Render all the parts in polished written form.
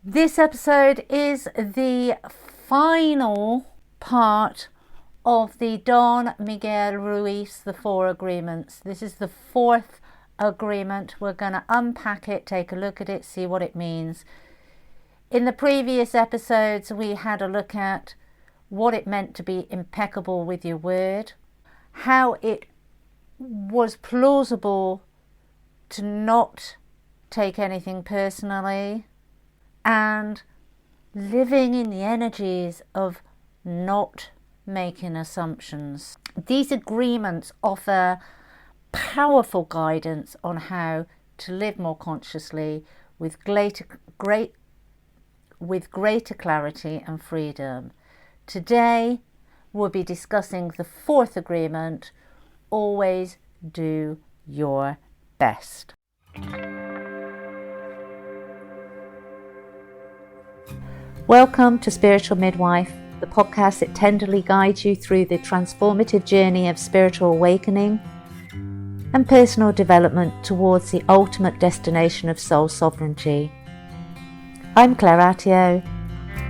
This episode is the final part of the Don Miguel Ruiz, the 4 agreements. This is the 4th agreement. We're going to unpack it, take a look at it, see what it means. In the previous episodes, we had a look at what it meant to be impeccable with your word, how it was plausible to not take anything personally, and living in the energies of not making assumptions. These agreements offer powerful guidance on how to live more consciously with greater clarity and freedom. Today we'll be discussing the 4th agreement: always do your best. Welcome to Spiritual Midwife, the podcast that tenderly guides you through the transformative journey of spiritual awakening and personal development towards the ultimate destination of soul sovereignty. I'm Claire Attio,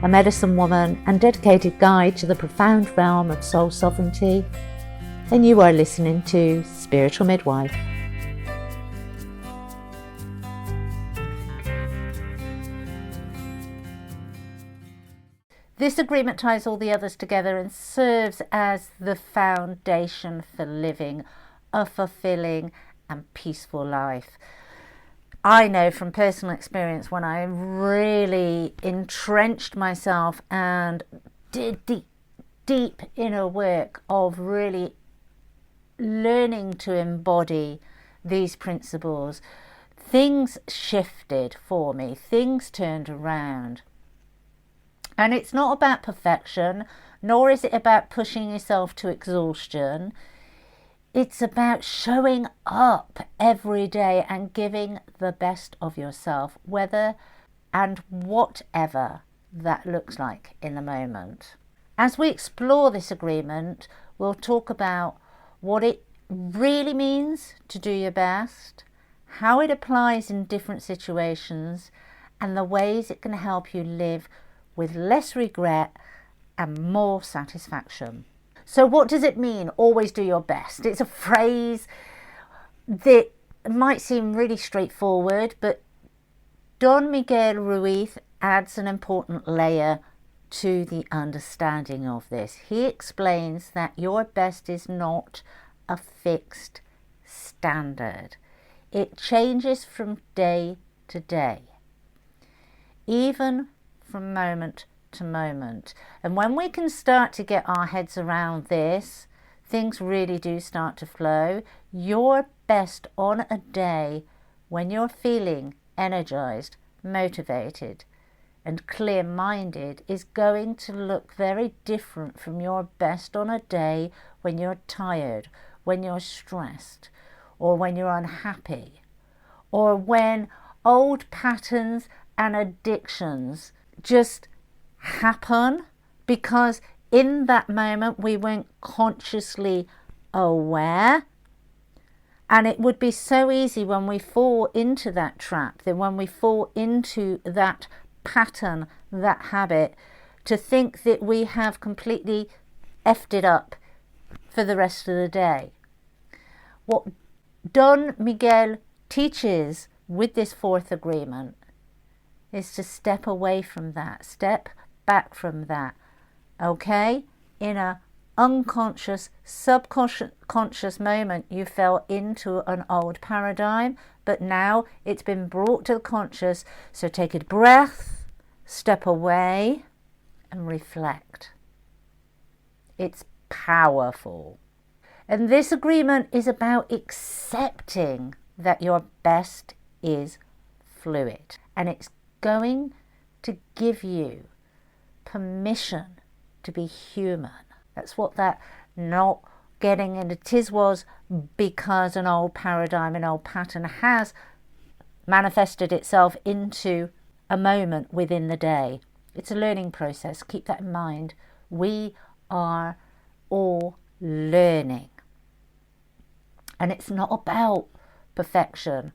a medicine woman and dedicated guide to the profound realm of soul sovereignty, and you are listening to Spiritual Midwife. This agreement ties all the others together and serves as the foundation for living a fulfilling and peaceful life. I know from personal experience, when I really entrenched myself and did deep inner work of really learning to embody these principles, things shifted for me, things turned around. And it's not about perfection, nor is it about pushing yourself to exhaustion. It's about showing up every day and giving the best of yourself, whether and whatever that looks like in the moment. As we explore this agreement, we'll talk about what it really means to do your best, how it applies in different situations, and the ways it can help you live with less regret and more satisfaction. So what does it mean, always do your best? It's a phrase that might seem really straightforward, but Don Miguel Ruiz adds an important layer to the understanding of this. He explains that your best is not a fixed standard. It changes from day to day, even from moment to moment. And when we can start to get our heads around this, things really do start to flow. Your best on a day when you're feeling energized, motivated and clear-minded is going to look very different from your best on a day when you're tired, when you're stressed, or when you're unhappy, or when old patterns and addictions just happen because in that moment we weren't consciously aware. And it would be so easy when we fall into that trap, that when we fall into that pattern, that habit, to think that we have completely effed it up for the rest of the day. What Don Miguel teaches with this 4th agreement is to step away from that, step back from that, okay? In a unconscious, subconscious moment, you fell into an old paradigm, but now it's been brought to the conscious. So take a breath, step away and reflect. It's powerful. And this agreement is about accepting that your best is fluid, and it's going to give you permission to be human. That's what that not getting into tis was because an old paradigm, an old pattern has manifested itself into a moment within the day. It's a learning process. Keep that in mind. We are all learning. And it's not about perfection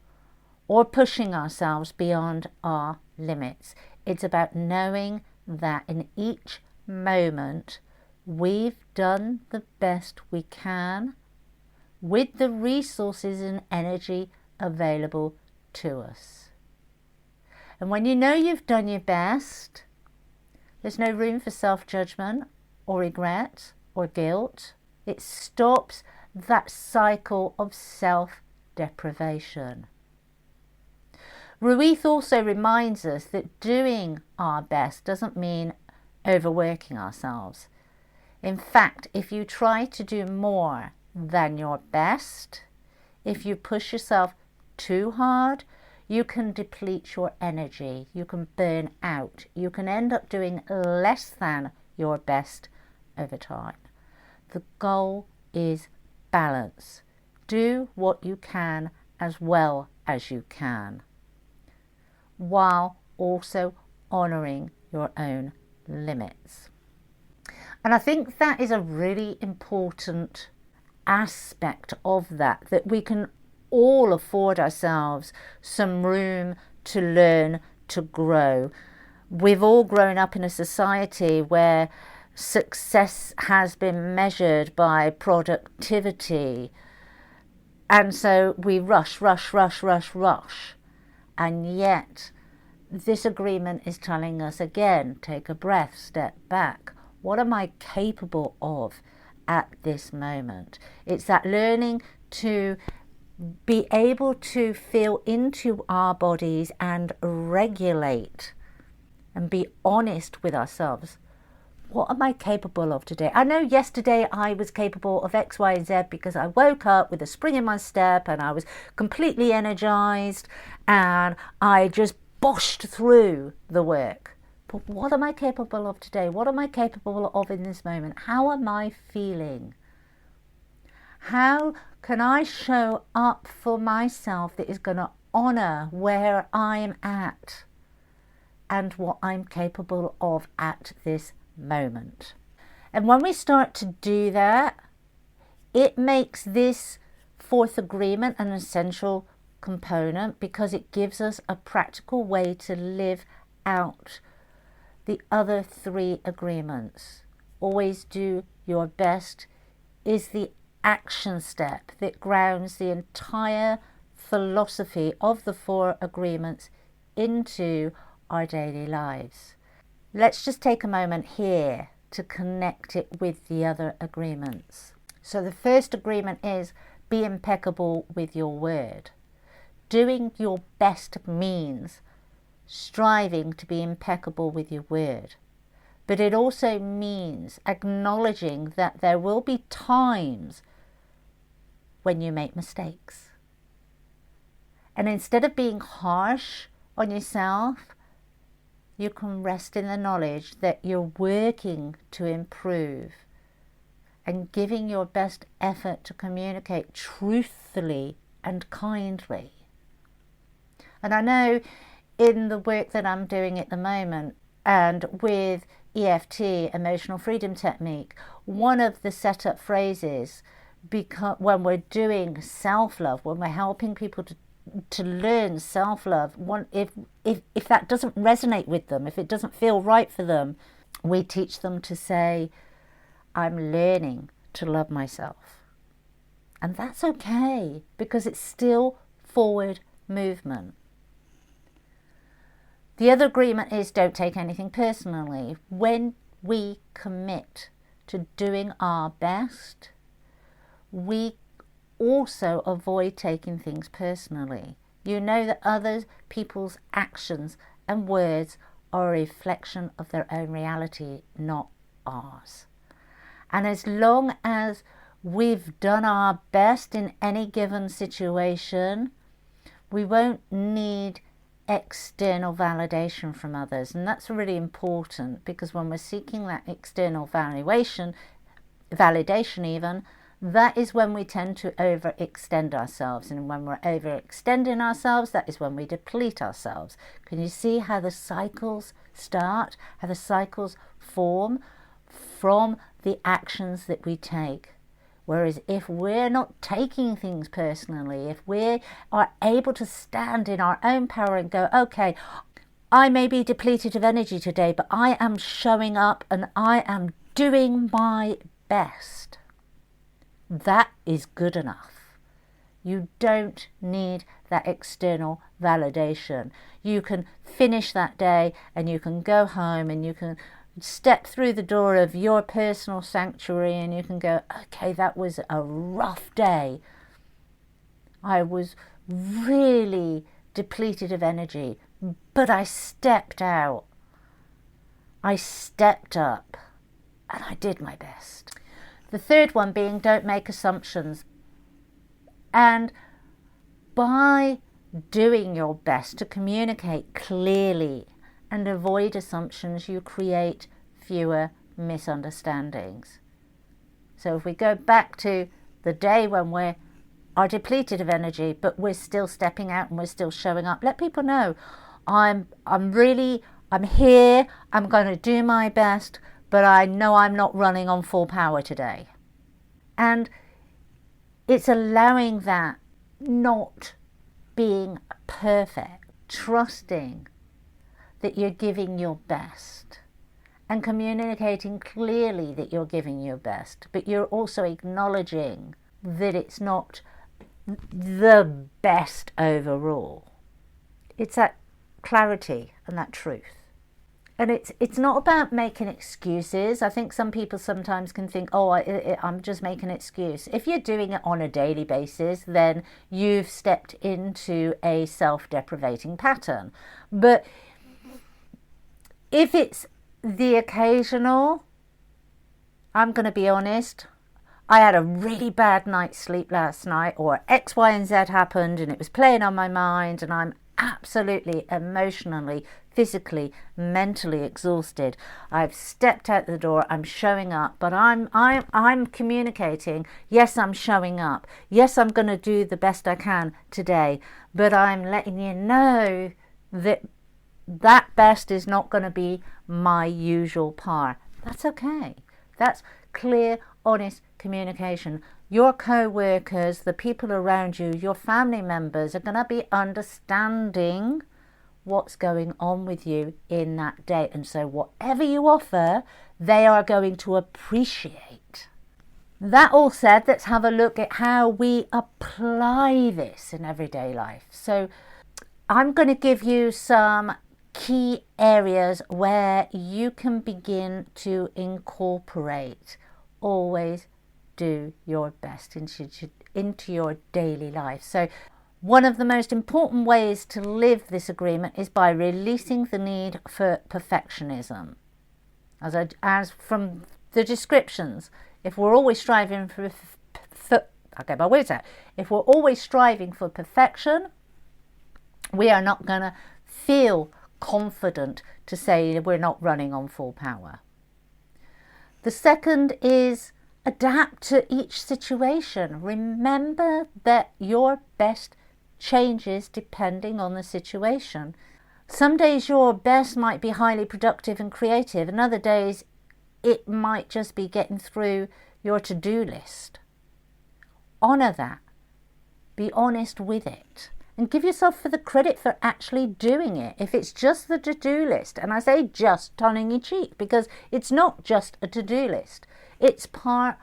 or pushing ourselves beyond our limits. It's about knowing that in each moment we've done the best we can with the resources and energy available to us. And when you know you've done your best, there's no room for self-judgment or regret or guilt. It stops that cycle of self-deprivation. Ruiz also reminds us that doing our best doesn't mean overworking ourselves. In fact, if you try to do more than your best, if you push yourself too hard, you can deplete your energy, you can burn out, you can end up doing less than your best over time. The goal is balance. Do what you can as well as you can, while also honouring your own limits. And I think that is a really important aspect of that we can all afford ourselves some room to learn, to grow. We've all grown up in a society where success has been measured by productivity, and so we rush. And yet this agreement is telling us again, take a breath, step back. What am I capable of at this moment? It's that learning to be able to feel into our bodies and regulate and be honest with ourselves. What am I capable of today? I know yesterday I was capable of X, Y, and Z because I woke up with a spring in my step and I was completely energized and I just boshed through the work. But what am I capable of today? What am I capable of in this moment? How am I feeling? How can I show up for myself that is going to honour where I'm at and what I'm capable of at this moment? And when we start to do that, it makes this fourth agreement an essential component because it gives us a practical way to live out the other three agreements. Always do your best is the action step that grounds the entire philosophy of the four agreements into our daily lives. Let's just take a moment here to connect it with the other agreements. So the first agreement is be impeccable with your word. Doing your best means striving to be impeccable with your word. But it also means acknowledging that there will be times when you make mistakes. And instead of being harsh on yourself, you can rest in the knowledge that you're working to improve and giving your best effort to communicate truthfully and kindly. And I know in the work that I'm doing at the moment and with EFT, Emotional Freedom Technique, one of the setup phrases when we're doing self-love, when we're helping people to learn self-love, if that doesn't resonate with them, if it doesn't feel right for them, we teach them to say, I'm learning to love myself. And that's okay, because it's still forward movement. The other agreement is don't take anything personally. When we commit to doing our best, we also avoid taking things personally. You know that other people's actions and words are a reflection of their own reality, not ours. And as long as we've done our best in any given situation, we won't need external validation from others. And that's really important, because when we're seeking that external validation even, that is when we tend to overextend ourselves. And when we're overextending ourselves, that is when we deplete ourselves. Can you see how the cycles start, how the cycles form from the actions that we take? Whereas if we're not taking things personally, if we are able to stand in our own power and go, okay, I may be depleted of energy today, but I am showing up and I am doing my best. That is good enough. You don't need that external validation. You can finish that day and you can go home and you can step through the door of your personal sanctuary and you can go, okay, that was a rough day. I was really depleted of energy, but I stepped out. I stepped up and I did my best. The third one being, don't make assumptions. And by doing your best to communicate clearly and avoid assumptions, you create fewer misunderstandings. So if we go back to the day when we are depleted of energy, but we're still stepping out and we're still showing up, let people know, I'm here, I'm going to do my best, but I know I'm not running on full power today. And it's allowing that, not being perfect, trusting that you're giving your best and communicating clearly that you're giving your best, but you're also acknowledging that it's not the best overall. It's that clarity and that truth. And it's not about making excuses. I think some people sometimes can think, oh, I'm just making an excuse. If you're doing it on a daily basis, then you've stepped into a self-deprivating pattern. But if it's the occasional, I'm going to be honest, I had a really bad night's sleep last night, or X, Y, and Z happened and it was playing on my mind and I'm absolutely emotionally, physically, mentally exhausted. I've stepped out the door, I'm showing up, but I'm communicating, yes, I'm showing up. Yes, I'm going to do the best I can today, but I'm letting you know that that best is not going to be my usual par. That's okay. That's clear, honest communication. Your co-workers, the people around you, your family members are going to be understanding what's going on with you in that day. And so whatever you offer, they are going to appreciate. That all said, let's have a look at how we apply this in everyday life. So I'm going to give you some key areas where you can begin to incorporate, always do your best into your daily life. So one of the most important ways to live this agreement is by releasing the need for perfectionism. As from the descriptions, if we're always striving if we're always striving for perfection, we are not going to feel confident to say we're not running on full power. The second is adapt to each situation. Remember that your best changes depending on the situation. Some days your best might be highly productive and creative, and other days it might just be getting through your to-do list. Honour that. Be honest with it. And give yourself the credit for actually doing it. If it's just the to-do list, and I say just tongue in cheek because it's not just a to-do list. It's part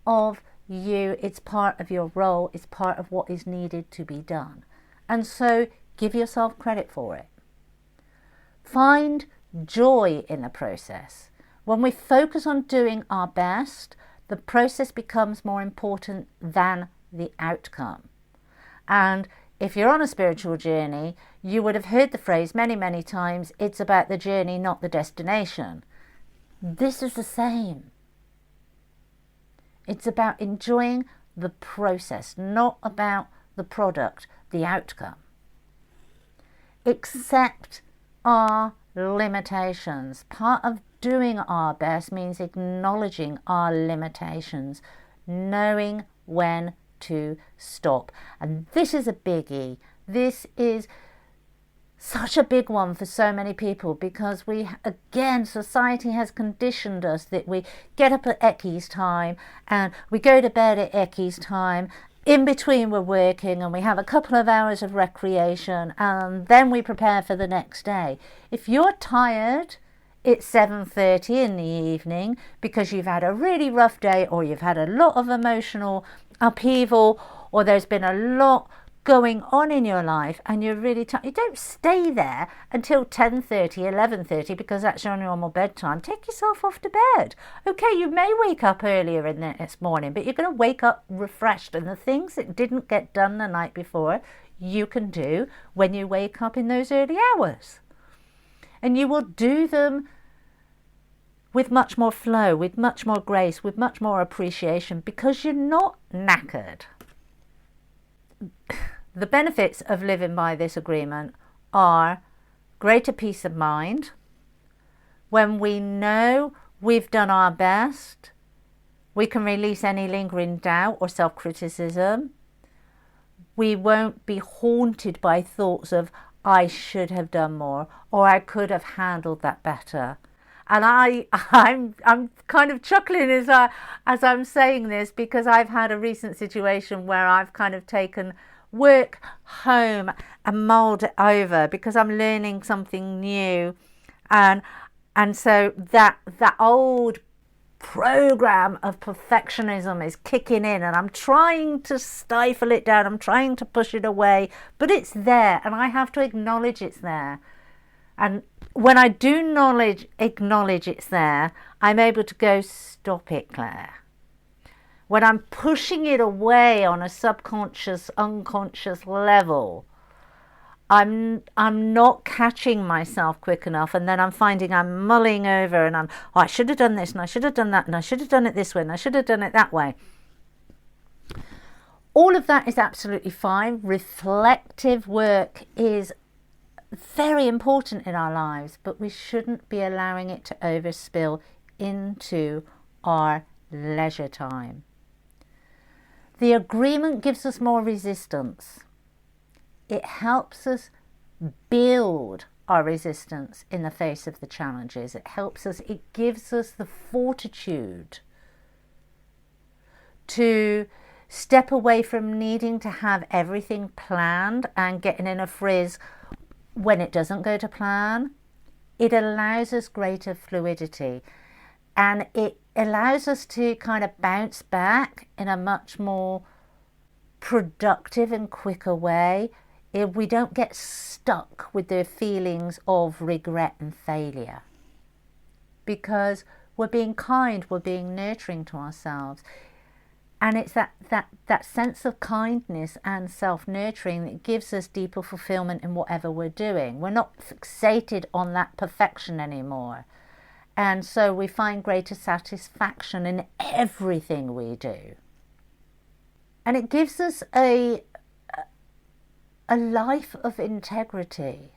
of you, it's part of your role, it's part of what is needed to be done. And so give yourself credit for it. Find joy in the process. When we focus on doing our best, the process becomes more important than the outcome. And if you're on a spiritual journey, you would have heard the phrase many, many times, it's about the journey, not the destination. This is the same. It's about enjoying the process, not about the product, the outcome. Accept our limitations. Part of doing our best means acknowledging our limitations, knowing when to stop. And this is a biggie. This is such a big one for so many people because society has conditioned us that we get up at Ecky's time and we go to bed at Ecky's time. in between we're working and we have a couple of hours of recreation and then we prepare for the next day. If you're tired, it's 7:30 in the evening because you've had a really rough day, or you've had a lot of emotional upheaval, or there's been a lot going on in your life and you're really tired. You don't stay there until 10:30, 11:30 because that's your normal bedtime. Take yourself off to bed. Okay, you may wake up earlier in the next morning, but you're going to wake up refreshed, and the things that didn't get done the night before you can do when you wake up in those early hours. And you will do them with much more flow, with much more grace, with much more appreciation, because you're not knackered. The benefits of living by this agreement are greater peace of mind. When we know we've done our best, we can release any lingering doubt or self-criticism. We won't be haunted by thoughts of, I should have done more, or I could have handled that better. And I'm kind of chuckling as I'm saying this, because I've had a recent situation where I've kind of taken work home and mulled it over because I'm learning something new, and so that old program of perfectionism is kicking in, and I'm trying to stifle it down, I'm trying to push it away, but it's there and I have to acknowledge it's there. And when I do acknowledge it's there, I'm able to go, stop it, Claire. When I'm pushing it away on a subconscious, unconscious level, I'm not catching myself quick enough, and then I'm finding I'm mulling over and I should have done this and I should have done that and I should have done it this way and I should have done it that way. All of that is absolutely fine. Reflective work is very important in our lives, but we shouldn't be allowing it to overspill into our leisure time. The agreement gives us more resistance. It helps us build our resistance in the face of the challenges. It gives us the fortitude to step away from needing to have everything planned and getting in a frizz when it doesn't go to plan. It allows us greater fluidity, and it allows us to kind of bounce back in a much more productive and quicker way. If we don't get stuck with the feelings of regret and failure, because we're being kind, we're being nurturing to ourselves. And it's that sense of kindness and self-nurturing that gives us deeper fulfillment in whatever we're doing. We're not fixated on that perfection anymore. And so we find greater satisfaction in everything we do. And it gives us a life of integrity.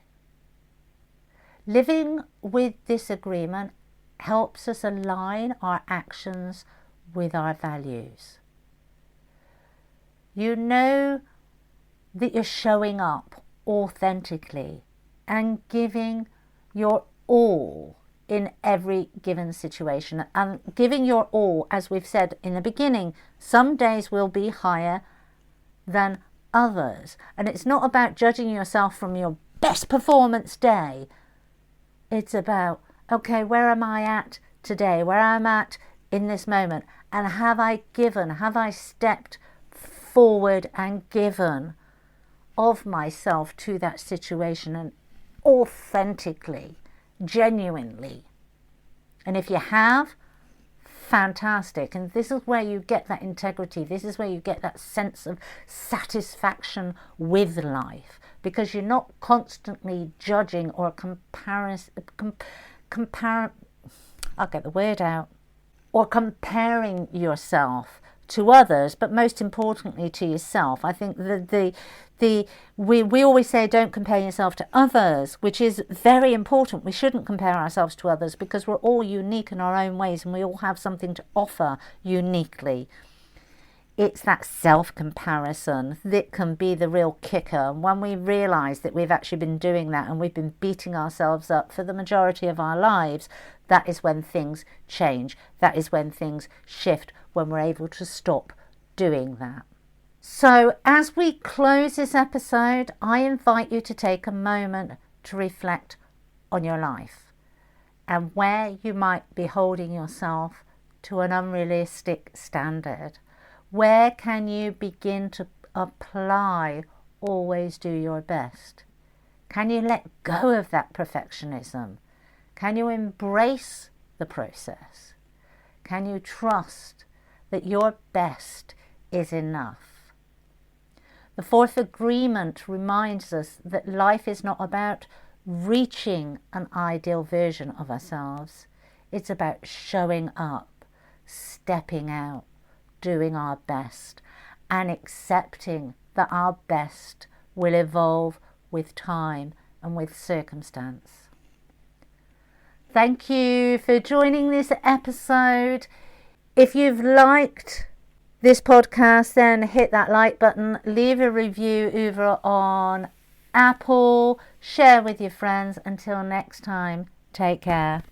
Living with this agreement helps us align our actions with our values. You know that you're showing up authentically and giving your all in every given situation. And giving your all, as we've said in the beginning, some days will be higher than others. And it's not about judging yourself from your best performance day. It's about, okay, where am I at today? Where am I at in this moment? And have I stepped forward and given of myself to that situation, and authentically, genuinely? And if you have, fantastic. And this is where you get that integrity. This is where you get that sense of satisfaction with life, because you're not constantly judging or I'll get the word out, or comparing yourself to others, but most importantly to yourself. I think we always say don't compare yourself to others, which is very important. We shouldn't compare ourselves to others because we're all unique in our own ways and we all have something to offer uniquely. It's that self-comparison that can be the real kicker. And when we realise that we've actually been doing that and we've been beating ourselves up for the majority of our lives, that is when things change. That is when things shift, when we're able to stop doing that. So as we close this episode, I invite you to take a moment to reflect on your life and where you might be holding yourself to an unrealistic standard. Where can you begin to apply always do your best? Can you let go of that perfectionism? Can you embrace the process? Can you trust that your best is enough? The fourth agreement reminds us that life is not about reaching an ideal version of ourselves. It's about showing up, stepping out, doing our best, and accepting that our best will evolve with time and with circumstance. Thank you for joining this episode. If you've liked this podcast, then hit that like button, leave a review over on Apple, share with your friends. Until next time, take care.